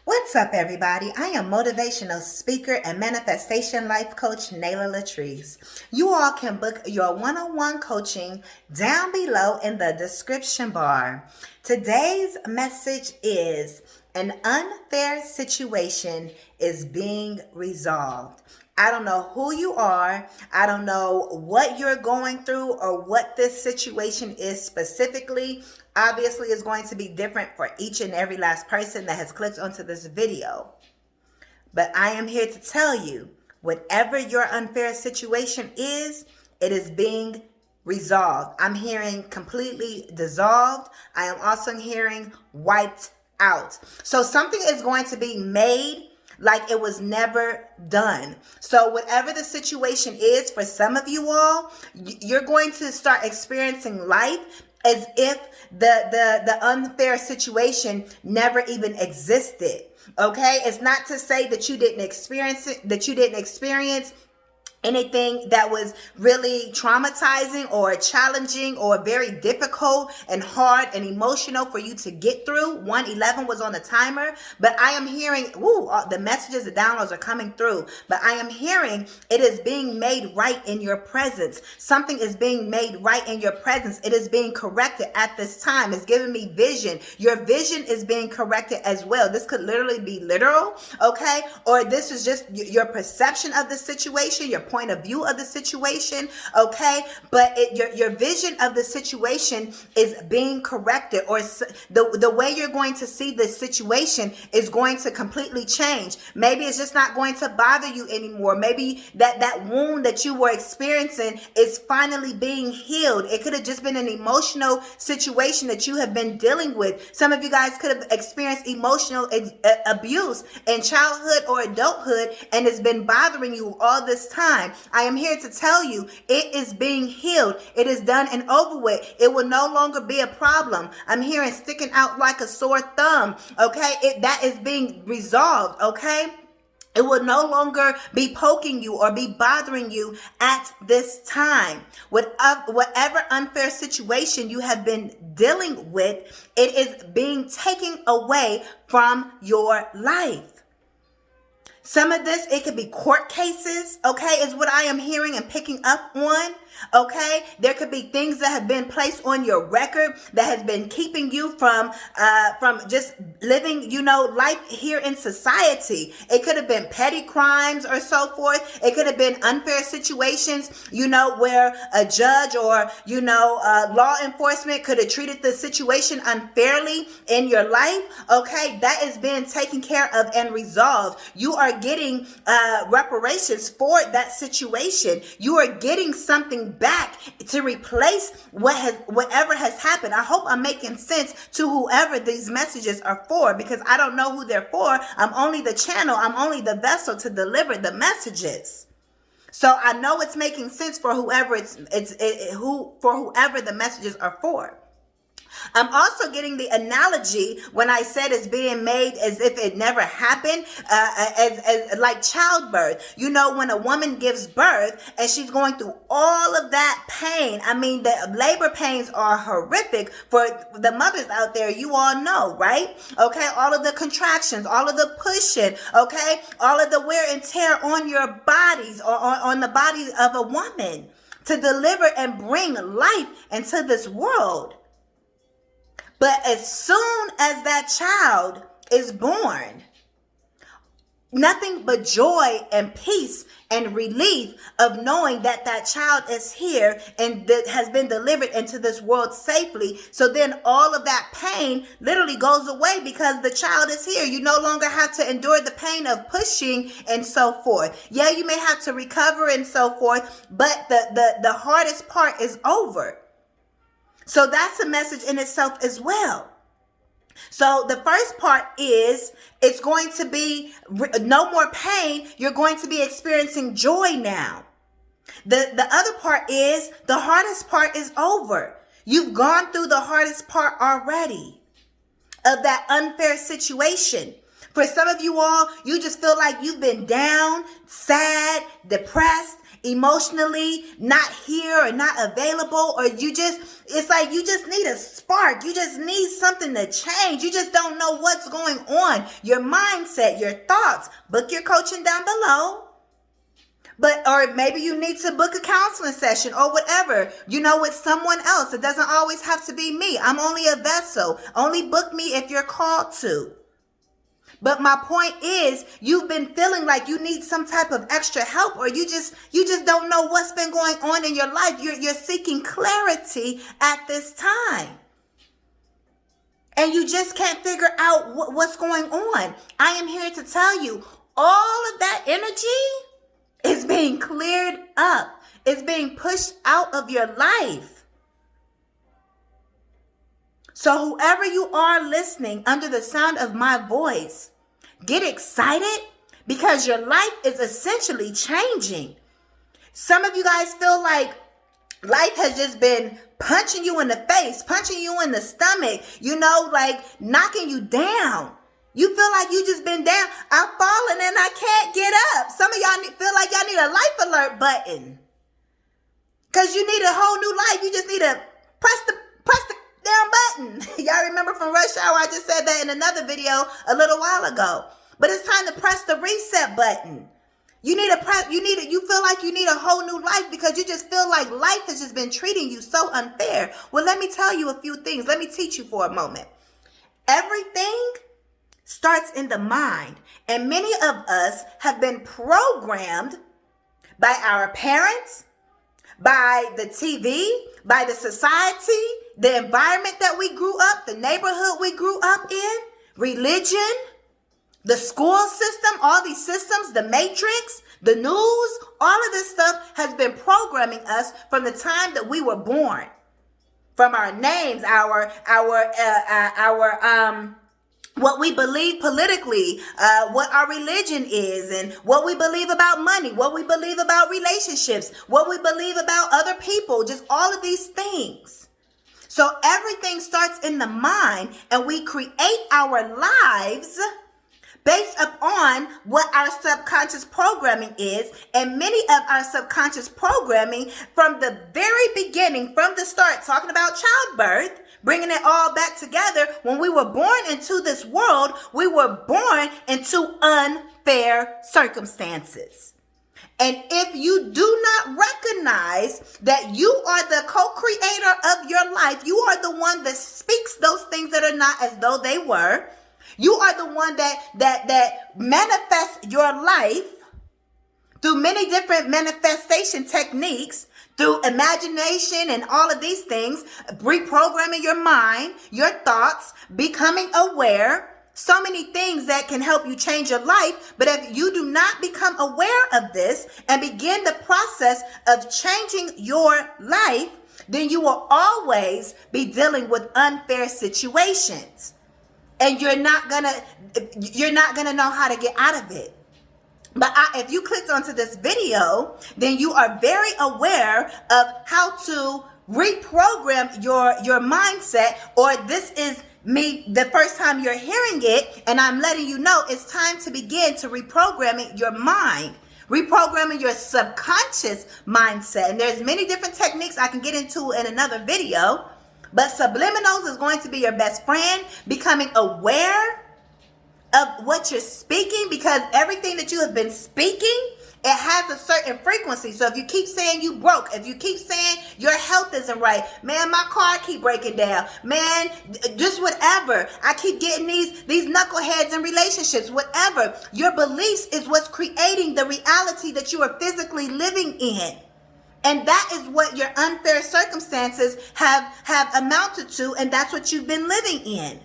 What's up, everybody? I am motivational speaker and manifestation life coach Nala Latrice. You all can book your one-on-one coaching down below in the description bar. Today's message is an unfair situation is being resolved. I don't know who you are. I don't know what you're going through or what this situation is specifically. Obviously, it's going to be different for each and every last person that has clicked onto this video. But I am here to tell you, whatever your unfair situation is, it is being resolved. I'm hearing completely dissolved. I am also hearing wiped out. So something is going to be made like it was never done. So whatever the situation is, for some of you all, you're going to start experiencing life as if the unfair situation never even existed. Okay? It's not to say that you didn't experience it, that you didn't experience anything that was really traumatizing or challenging or very difficult and hard and emotional for you to get through. 111 was on the timer, but I am hearing, the messages, the downloads are coming through, but I am hearing it is being made right in your presence. Something is being made right in your presence. It is being corrected at this time. It's giving me vision. Your vision is being corrected as well. This could literally be literal, okay? Or this is just your perception of the situation, your point of view of the situation, okay? But your vision of the situation is being corrected, or the way you're going to see this situation is going to completely change. Maybe it's just not going to bother you anymore. Maybe that wound that you were experiencing is finally being healed. It could have just been an emotional situation that you have been dealing with. Some of you guys could have experienced emotional abuse in childhood or adulthood, and it's been bothering you all this time. I am here to tell you it is being healed. It is done and over with. It will no longer be a problem. I'm hearing sticking out like a sore thumb. Okay, that is being resolved. Okay. It will no longer be poking you or be bothering you at this time. Whatever unfair situation you have been dealing with, it is being taken away from your life. Some of this, it could be court cases, okay, is what I am hearing and picking up on, okay? There could be things that have been placed on your record that has been keeping you from just living, life here in society. It could have been petty crimes or so forth. It could have been unfair situations, where a judge or, law enforcement could have treated the situation unfairly in your life, okay? That is being taken care of and resolved. You are getting reparations for that situation. You are getting something back to replace whatever has happened. I hope I'm making sense to whoever these messages are for, because I don't know who they're for. I'm only the channel. I'm only the vessel to deliver the messages. So I know it's making sense for whoever whoever the messages are for. I'm also getting the analogy when I said it's being made as if it never happened, as like childbirth. When a woman gives birth and she's going through all of that pain. I mean, the labor pains are horrific for the mothers out there. You all know, right? Okay, all of the contractions, all of the pushing, okay, all of the wear and tear on your bodies or on the body of a woman to deliver and bring life into this world. But as soon as that child is born, nothing but joy and peace and relief of knowing that that child is here and that has been delivered into this world safely. So then all of that pain literally goes away because the child is here. You no longer have to endure the pain of pushing and so forth. Yeah, you may have to recover and so forth, but the hardest part is over. So that's a message in itself as well. So the first part is it's going to be no more pain. You're going to be experiencing joy now. The other part is the hardest part is over. You've gone through the hardest part already of that unfair situation. For some of you all, you just feel like you've been down, sad, depressed, emotionally not here or not available, or it's like you just need a spark. You just need something to change. You just don't know what's going on. Your mindset, your thoughts. Book your coaching down below. Or maybe you need to book a counseling session or whatever, with someone else. It doesn't always have to be me. I'm only a vessel. Only book me if you're called to. But my point is, you've been feeling like you need some type of extra help, or you just don't know what's been going on in your life. You're seeking clarity at this time. And you just can't figure out what's going on. I am here to tell you, all of that energy is being cleared up. It's being pushed out of your life. So whoever you are listening under the sound of my voice, get excited, because your life is essentially changing. Some of you guys feel like life has just been punching you in the face, punching you in the stomach, like knocking you down. You feel like you just been down. I'm falling and I can't get up. Some of y'all feel like y'all need a life alert button, because you need a whole new life. You just need to press the down button. Y'all remember from Rush Hour, I just said that in another video a little while ago. But it's time to press the reset button. You feel like you need a whole new life, because you just feel like life has just been treating you so unfair. Well, let me tell you a few things. Let me teach you for a moment. Everything starts in the mind. And many of us have been programmed by our parents, by the TV, by the society, the environment that we grew up, the neighborhood we grew up in, religion, the school system, all these systems, the matrix, the news, all of this stuff has been programming us from the time that we were born. From our names, what we believe politically, what our religion is, and what we believe about money, what we believe about relationships, what we believe about other people, just all of these things. So everything starts in the mind, and we create our lives based upon what our subconscious programming is. And many of our subconscious programming from the very beginning, from the start, talking about childbirth, bringing it all back together, when we were born into this world, we were born into unfair circumstances. And if you do not recognize that you are the co-creator of your life, you are the one that speaks those things that are not as though they were. You are the one that manifests your life through many different manifestation techniques, through imagination and all of these things, reprogramming your mind, your thoughts, becoming aware. So many things that can help you change your life. But if you do not become aware of this and begin the process of changing your life, then you will always be dealing with unfair situations. And you're not gonna know how to get out of it. But if you clicked onto this video, then you are very aware of how to reprogram your mindset. Or this is me the first time you're hearing it, and I'm letting you know it's time to begin to reprogramming your mind, reprogramming your subconscious mindset. And there's many different techniques I can get into in another video. But subliminals is going to be your best friend, becoming aware of what you're speaking, because everything that you have been speaking, it has a certain frequency. So if you keep saying you broke, if you keep saying your health isn't right, man, my car keep breaking down, man, just whatever, I keep getting these knuckleheads in relationships, whatever, your beliefs is what's creating the reality that you are physically living in. And that is what your unfair circumstances have amounted to, and that's what you've been living in.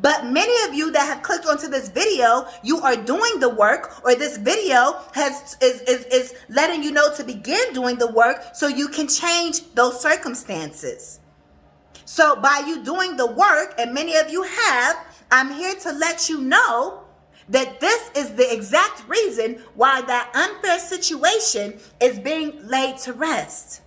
But many of you that have clicked onto this video, you are doing the work, or this video is letting you know to begin doing the work so you can change those circumstances. So by you doing the work, and many of you have, I'm here to let you know that this is the exact reason why that unfair situation is being laid to rest.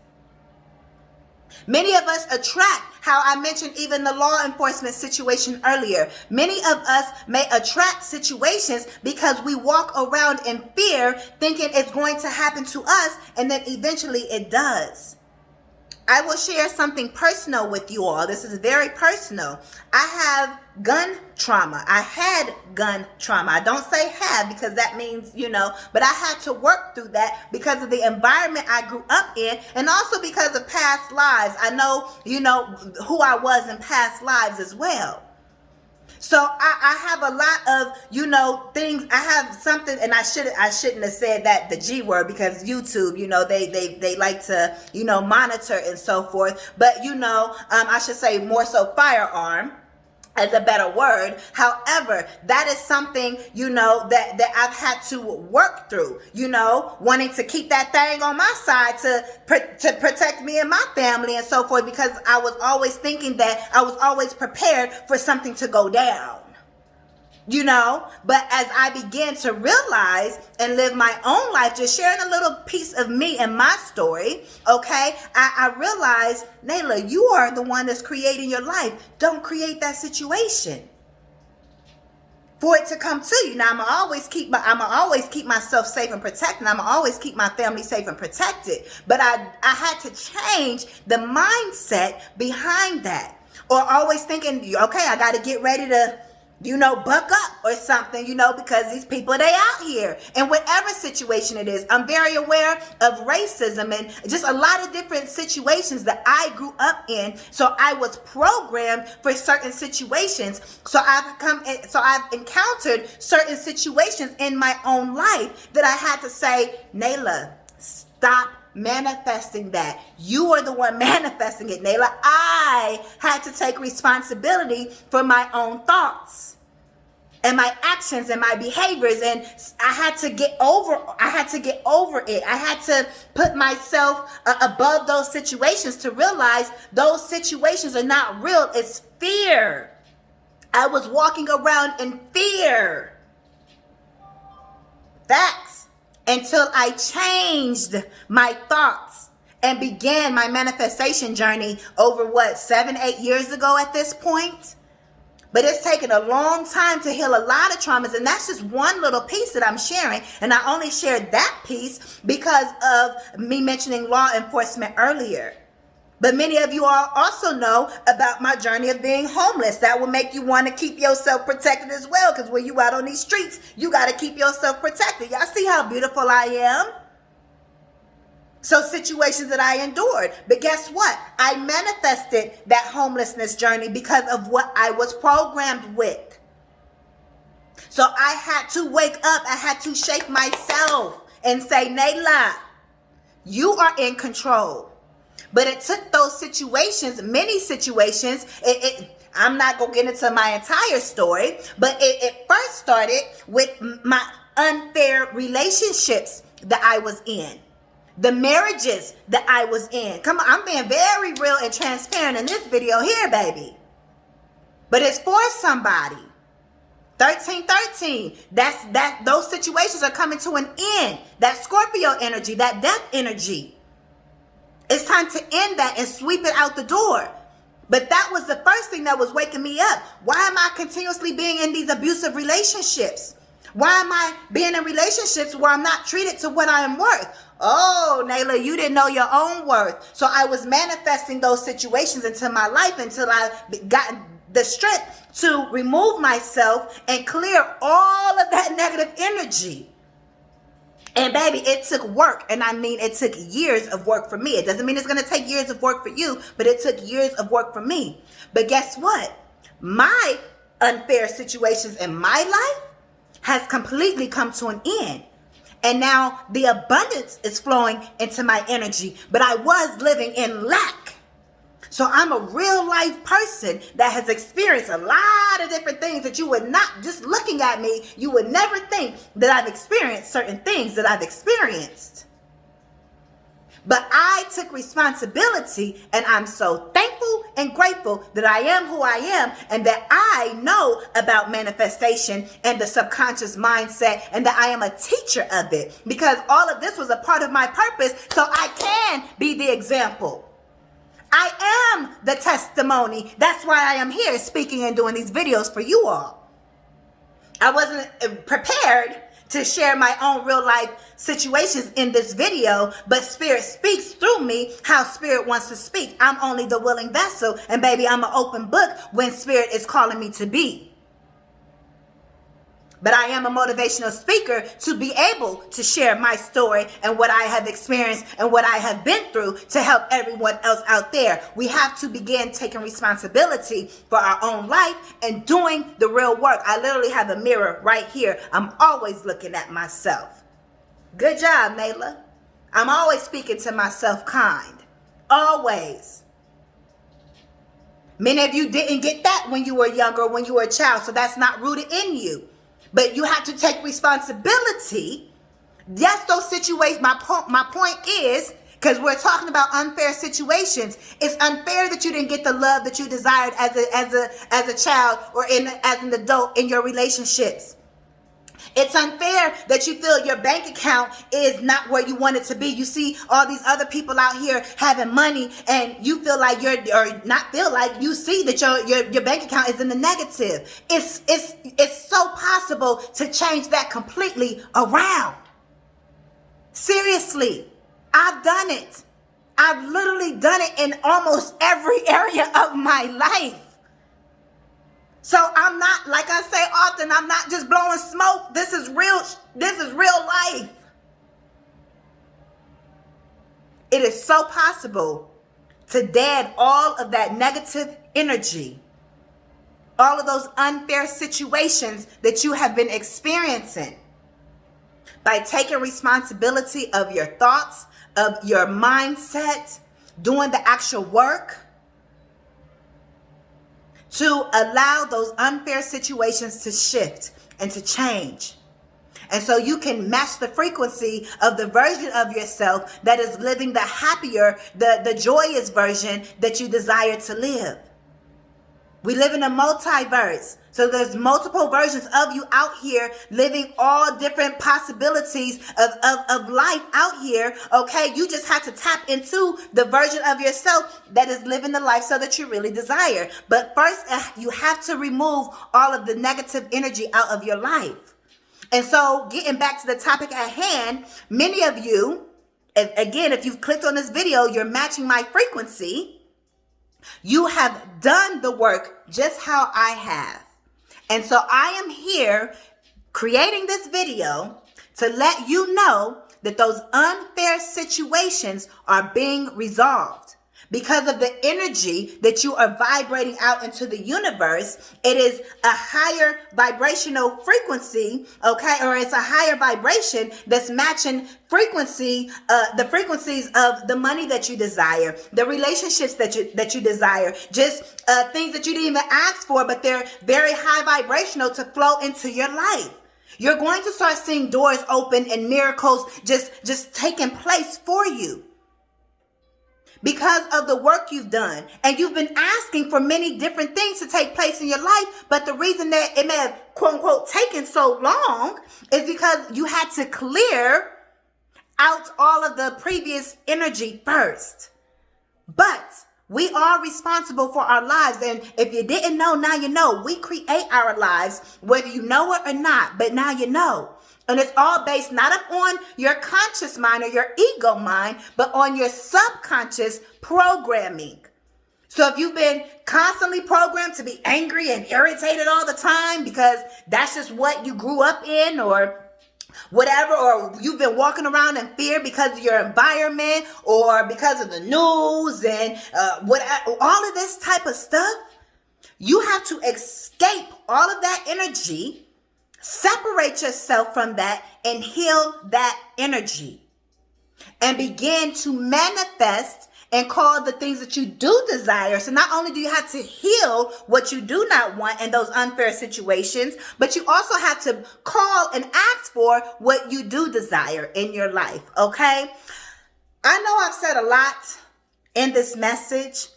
Many of us attract, how I mentioned even the law enforcement situation earlier. Many of us may attract situations because we walk around in fear thinking it's going to happen to us, and then eventually it does. I will share something personal with you all. This is very personal. I have gun trauma. I had gun trauma. I don't say have because that means, but I had to work through that because of the environment I grew up in, and also because of past lives. I know, who I was in past lives as well. So I have a lot of, things. I have something, and I shouldn't have said that, the G word, because YouTube, they like to, monitor and so forth. But, I should say more so firearm as a better word. However, that is something, that I've had to work through, wanting to keep that thing on my side to protect me and my family and so forth, because I was always thinking that I was always prepared for something to go down. But as I began to realize and live my own life, just sharing a little piece of me and my story, okay, I realized, Nayla, you are the one that's creating your life. Don't create that situation for it to come to you. Now, I'ma always keep myself safe and protected. I'ma always keep my family safe and protected. But I had to change the mindset behind that, or always thinking, okay, I got to get ready to, buck up or something, because these people, they out here. And whatever situation it is, I'm very aware of racism and just a lot of different situations that I grew up in. So I was programmed for certain situations. So I've encountered certain situations in my own life that I had to say, Nayla, stop manifesting that. You are the one manifesting it, Nayla. I had to take responsibility for my own thoughts and my actions and my behaviors, and I had to get over it. I had to put myself above those situations to realize those situations are not real. It's fear. I was walking around in fear. Facts. Until I changed my thoughts and began my manifestation journey over 7-8 years ago at this point. But it's taken a long time to heal a lot of traumas, and that's just one little piece that I'm sharing. And I only shared that piece because of me mentioning law enforcement earlier. But many of you all also know about my journey of being homeless. That will make you want to keep yourself protected as well, because when you out on these streets, you got to keep yourself protected. Y'all see how beautiful I am? So situations that I endured. But guess what? I manifested that homelessness journey because of what I was programmed with. So I had to wake up. I had to shake myself and say, Nayla, you are in control. But it took those situations, many situations. I'm not going to get into my entire story, but it first started with my unfair relationships that I was in. The marriages that I was in. Come on, I'm being very real and transparent in this video here, baby. But it's for somebody. 1313. Those situations are coming to an end. That Scorpio energy, that death energy. It's time to end that and sweep it out the door. But that was the first thing that was waking me up. Why am I continuously being in these abusive relationships? Why am I being in relationships where I'm not treated to what I am worth? Oh, Nayla, you didn't know your own worth. So I was manifesting those situations into my life until I got the strength to remove myself and clear all of that negative energy. And baby, it took work. And I mean, it took years of work for me. It doesn't mean it's going to take years of work for you, but it took years of work for me. But guess what? My unfair situations in my life has completely come to an end. And now the abundance is flowing into my energy, but I was living in lack. So I'm a real life person that has experienced a lot of different things that you would not, just looking at me, you would never think that I've experienced certain things that I've experienced. But I took responsibility, and I'm so thankful and grateful that I am who I am, and that I know about manifestation and the subconscious mindset, and that I am a teacher of it, because all of this was a part of my purpose, so I can be the example. I am the testimony. That's why I am here speaking and doing these videos for you all. I wasn't prepared to share my own real life situations in this video, but Spirit speaks through me how Spirit wants to speak. I'm only the willing vessel, and baby, I'm an open book when Spirit is calling me to be. But I am a motivational speaker to be able to share my story and what I have experienced and what I have been through to help everyone else out there. We have to begin taking responsibility for our own life and doing the real work. I literally have a mirror right here. I'm always looking at myself. Good job, Nala. I'm always speaking to myself kind. Always. Many of you didn't get that when you were younger, when you were a child, so that's not rooted in you. But you have to take responsibility. Yes, those situations, my point is, because we're talking about unfair situations, it's unfair that you didn't get the love that you desired as a child or as an adult in your relationships. It's unfair that you feel your bank account is not where you want it to be. You see all these other people out here having money and you feel like you see that your bank account is in the negative. It's so possible to change that completely around. Seriously, I've done it. I've literally done it in almost every area of my life. So I'm not, like I say often, I'm not just blowing smoke. This is real life. It is so possible to dead all of that negative energy, all of those unfair situations that you have been experiencing by taking responsibility of your thoughts, of your mindset, doing the actual work, to allow those unfair situations to shift and to change. And so you can match the frequency of the version of yourself that is living the happier, the joyous version that you desire to live. We live in a multiverse. So there's multiple versions of you out here living all different possibilities of life out here. Okay, you just have to tap into the version of yourself that is living the life so that you really desire. But first, you have to remove all of the negative energy out of your life. And so getting back to the topic at hand, many of you, again, if you've clicked on this video, you're matching my frequency. You have done the work just how I have. And so I am here creating this video to let you know that those unfair situations are being resolved. Because of the energy that you are vibrating out into the universe, it is a higher vibrational frequency, okay? Or it's a higher vibration that's matching the frequencies of the money that you desire, the relationships that you desire, just things that you didn't even ask for, but they're very high vibrational to flow into your life. You're going to start seeing doors open and miracles just taking place for you. Because of the work you've done. And you've been asking for many different things to take place in your life. But the reason that it may have, quote unquote, taken so long is because you had to clear out all of the previous energy first. But we are responsible for our lives. And if you didn't know, now you know. We create our lives, whether you know it or not. But now you know. And it's all based not upon your conscious mind or your ego mind, but on your subconscious programming. So if you've been constantly programmed to be angry and irritated all the time because that's just what you grew up in or whatever, or you've been walking around in fear because of your environment or because of the news and all of this type of stuff, you have to escape all of that energy. Separate yourself from that and heal that energy and begin to manifest and call the things that you do desire. So not only do you have to heal what you do not want in those unfair situations, but you also have to call and ask for what you do desire in your life. Okay. I know I've said a lot in this message,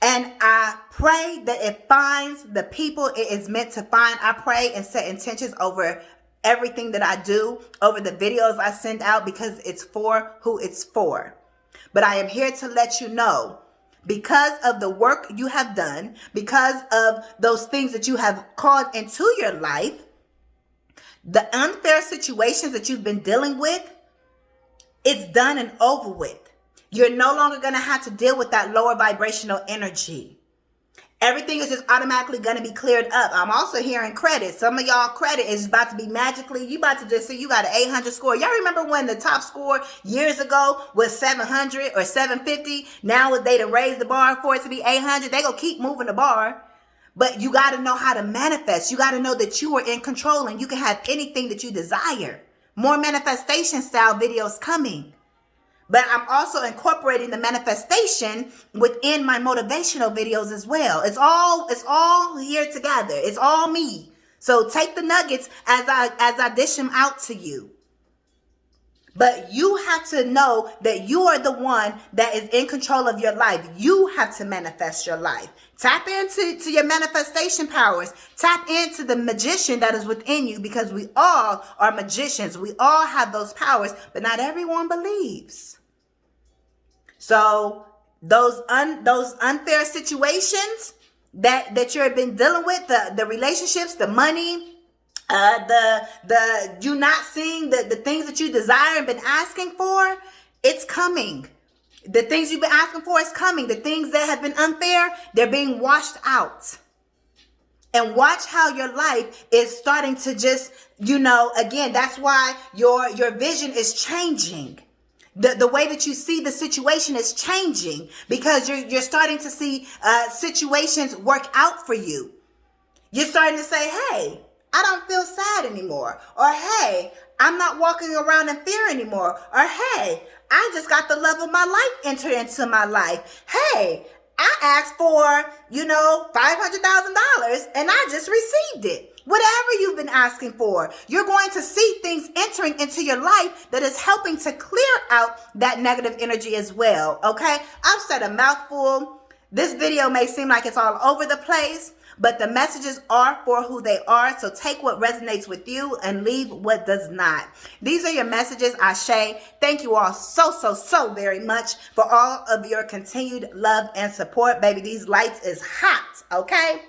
and I pray that it finds the people it is meant to find. I pray and set intentions over everything that I do, over the videos I send out, because it's for who it's for. But I am here to let you know because of the work you have done, because of those things that you have called into your life, the unfair situations that you've been dealing with, it's done and over with. You're no longer going to have to deal with that lower vibrational energy. Everything is just automatically going to be cleared up. I'm also hearing credit. Some of y'all credit is about to be magically, you about to just see you got an 800 score. Y'all remember when the top score years ago was 700 or 750? Now they to raise the bar for it to be 800. They gonna keep moving the bar. But you got to know how to manifest. You got to know that you are in control and you can have anything that you desire. More manifestation style videos coming. But I'm also incorporating the manifestation within my motivational videos as well. It's all here together. It's all me. So take the nuggets as I dish them out to you. But you have to know that you are the one that is in control of your life. You have to manifest your life. Tap into your manifestation powers. Tap into the magician that is within you, because we all are magicians. We all have those powers, but not everyone believes. So those unfair situations that you've been dealing with, the relationships, the money, the you not seeing the things that you desire and been asking for, it's coming. The things you've been asking for is coming. The things that have been unfair, they're being washed out. And watch how your life is starting to just, again, that's why your vision is changing. The way that you see the situation is changing, because you're starting to see situations work out for you. You're starting to say, hey, I don't feel sad anymore. Or, hey, I'm not walking around in fear anymore. Or, hey, I just got the love of my life enter into my life. Hey, I asked for, $500,000 and I just received it. Whatever you've been asking for, you're going to see things entering into your life that is helping to clear out that negative energy as well. Okay, I've said a mouthful. This video may seem like it's all over the place, but the messages are for who they are. So take what resonates with you and leave what does not. These are your messages, Ashe. Thank you all so very much for all of your continued love and support. Baby, these lights is hot, okay?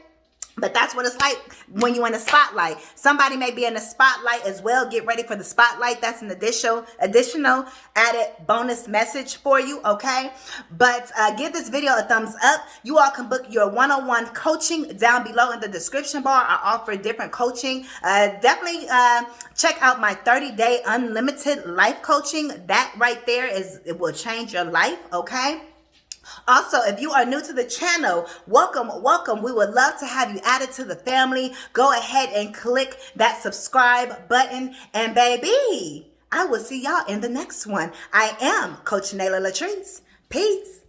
But that's what it's like when you're in the spotlight. Somebody may be in the spotlight as well. Get ready for the spotlight. That's an additional added bonus message for you, okay? But give this video a thumbs up. You all can book your one-on-one coaching down below in the description bar. I offer different coaching. Definitely check out my 30-day unlimited life coaching. That right there it will change your life, okay? Also, if you are new to the channel, welcome. We would love to have you added to the family. Go ahead and click that subscribe button. And baby, I will see y'all in the next one. I am Coach Nala Latrice. Peace.